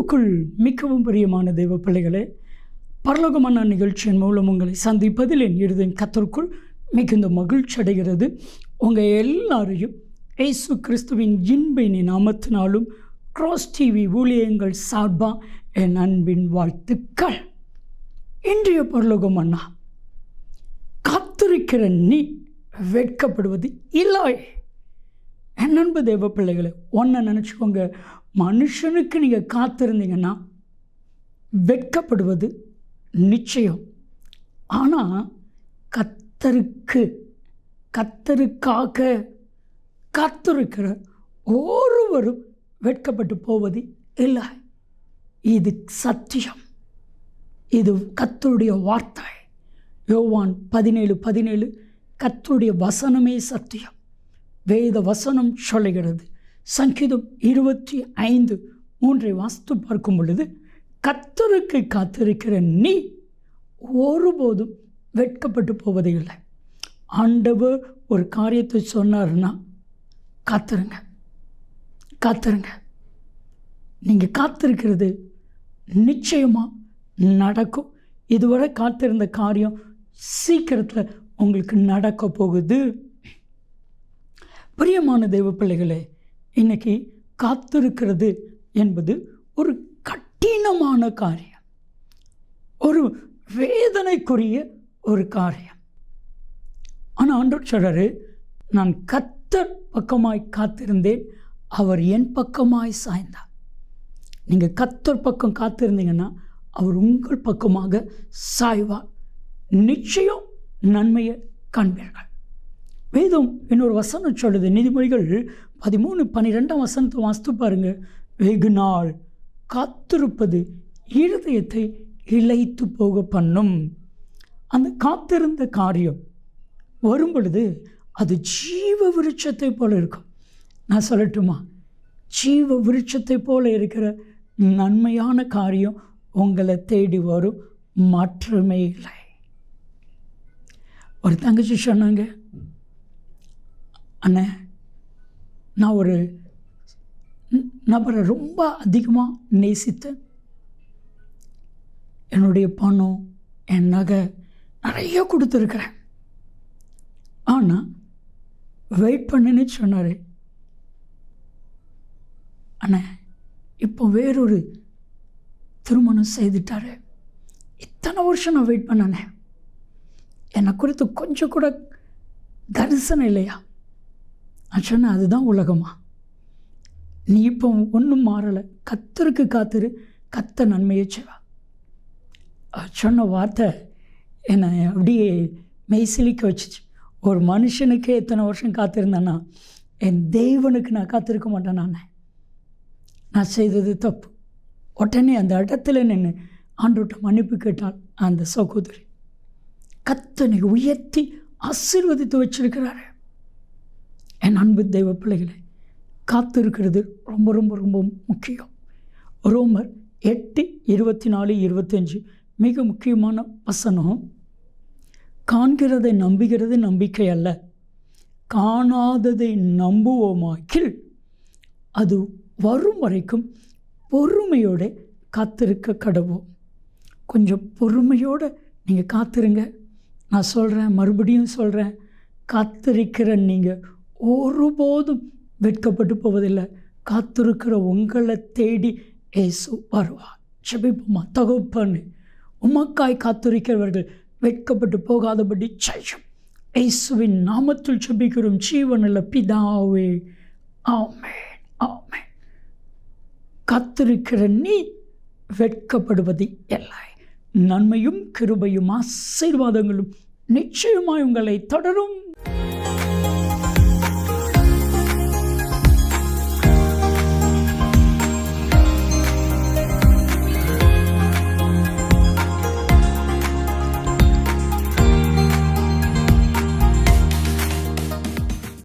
கிறிஸ்துவுக்குள் மிகவும் பிரியமான தெய்வ பிள்ளைகளே, பரலோகமான நிகழ்ச்சியின் மூலம் உங்களை சந்திப்பதில் என் இருதயம் கர்த்தருக்குள் மிகுந்த மகிழ்ச்சி அடைகிறது. உங்கள் எல்லாரையும் இயேசு கிறிஸ்துவின் இன்பையின் நாமத்தினாலும் கிராஸ் டிவி ஊழியங்கள் சார்பாக என் அன்பின் வாழ்த்துக்கள். இன்றைய பரலோகம் அண்ணா, காத்திருக்கிற நீ வெட்கப்படுவது இல்லை. என் அன்பு தெய்வ பிள்ளைகளை, ஒன்றை நினச்சிக்கோங்க, மனுஷனுக்கு நீங்கள் காத்திருந்தீங்கன்னா வெட்கப்படுவது நிச்சயம். ஆனால் கர்த்தருக்காக காத்திருக்கிற ஒருவரும் வெட்கப்பட்டு போவது இல்லை. இது சத்தியம், இது கர்த்தருடைய வார்த்தை. யோவான் 17:17 கர்த்தருடைய வசனமே சத்தியம். வேத வசனம் சொல்லுகிறது. சங்கீதம் 25:3 வாசித்து பார்க்கும் பொழுது, கர்த்தருக்கு காத்திருக்கிற நீ ஒருபோதும் வெட்கப்பட்டு போவதே இல்லை. ஆண்டவர் ஒரு காரியத்தை சொன்னார்னா காத்திருங்க. நீங்கள் காத்திருக்கிறது நிச்சயமாக நடக்கும். இதுவரை காத்திருந்த காரியம் சீக்கிரத்தில் உங்களுக்கு நடக்க போகுது. பிரியமான தெய்வ பிள்ளைகளே, இன்றைக்கி காத்திருக்கிறது என்பது ஒரு கடினமான காரியம், ஒரு வேதனைக்குரிய ஒரு காரியம். ஆனால் ஆண்டவர் சொல்றாரு, நான் கர்த்தர் பக்கமாய் காத்திருந்தேன், அவர் என் பக்கமாய் சாய்ந்தார். நீங்கள் கர்த்தர் பக்கம் காத்திருந்தீங்கன்னா அவர் உங்கள் பக்கமாக சாய்வார். நிச்சயம் நன்மையை காண்பீர்கள். வேதம் இன்னொரு வசனம் சொல்லுது. நீதிமொழிகள் 13:12 வாசித்து பாருங்கள். வெகு நாள் காத்திருப்பது இருதயத்தை இளைத்து போக பண்ணும். அந்த காத்திருந்த காரியம் வரும் பொழுது அது ஜீவ விருட்சத்தை போல இருக்கும். நான் சொல்லட்டுமா, ஜீவ விருட்சத்தை போல இருக்கிற நன்மையான காரியம் உங்களை தேடி வரும், மாற்றமே இல்லை. ஒரு தங்கச்சி சொன்னாங்க, அண்ணே, நான் ஒரு நபரை ரொம்ப அதிகமாக நேசித்தேன். என்னுடைய பணம், என் நகை நிறைய கொடுத்துருக்குறேன். ஆனால் வெயிட் பண்ணுன்னு சொன்னார். அண்ணே, இப்போ வேறொரு திருமணம் செய்துட்டார். இத்தனை வருஷம் நான் வெயிட் பண்ணனே, என்னை குறித்து கொஞ்சம் கூட தரிசனம் இல்லையா? நான் சொன்னேன், அதுதான் உலகமா? நீ இப்போ ஒன்றும் மாறலை, கர்த்தருக்கு காத்திரு, கர்த்தர் நன்மையை செய்வா. சொன்ன வார்த்தை என்னை அப்படியே மெய்சிலிக்க வச்சிச்சு. ஒரு மனுஷனுக்கே எத்தனை வருஷம் காத்திருந்தேன்னா என் தேவனுக்கு நான் காத்திருக்க மாட்டேன். நான் செய்தது தப்பு. உடனே அந்த இடத்துல நின்று ஆண்டவர்கிட்ட மன்னிப்பு கேட்டால் அந்த சகோதரி கர்த்தனை உயர்த்தி ஆசீர்வதித்து வச்சிருக்கிறாரு. என் அன்பு தெய்வ பிள்ளைகளை, காத்திருக்கிறது ரொம்ப ரொம்ப ரொம்ப முக்கியம். ரோமர் 8:24-25 மிக முக்கியமான வசனம். காண்கிறதை நம்புகிறது நம்பிக்கை அல்ல, காணாததை நம்புவோமாக்கில் அது வரும் வரைக்கும் பொறுமையோடு காத்திருக்க கடவோம். கொஞ்சம் பொறுமையோடு நீங்கள் காத்திருங்க. நான் சொல்கிறேன், மறுபடியும் சொல்கிறேன், காத்திருக்கிற நீங்கள் ஒருபோதும் வெட்கப்பட்டு போவதில்லை. காத்திருக்கிற உங்களை தேடி இயேசு வருவார். ஜெபிப்போமா? தகப்பனே, உமக்காய் காத்திருக்கிறவர்கள் வெட்கப்பட்டு போகாதபடி செய்யும். இயேசுவின் நாமத்தில் ஜெபிக்கிறோம் ஜீவனுள்ள பிதாவே, ஆமென், ஆமென். காத்திருக்கிற நீ வெட்கப்படுவது இல்லை. நன்மையும் கிருபையும் ஆசீர்வாதங்களும் நிச்சயமாய் உங்களை தொடரும்.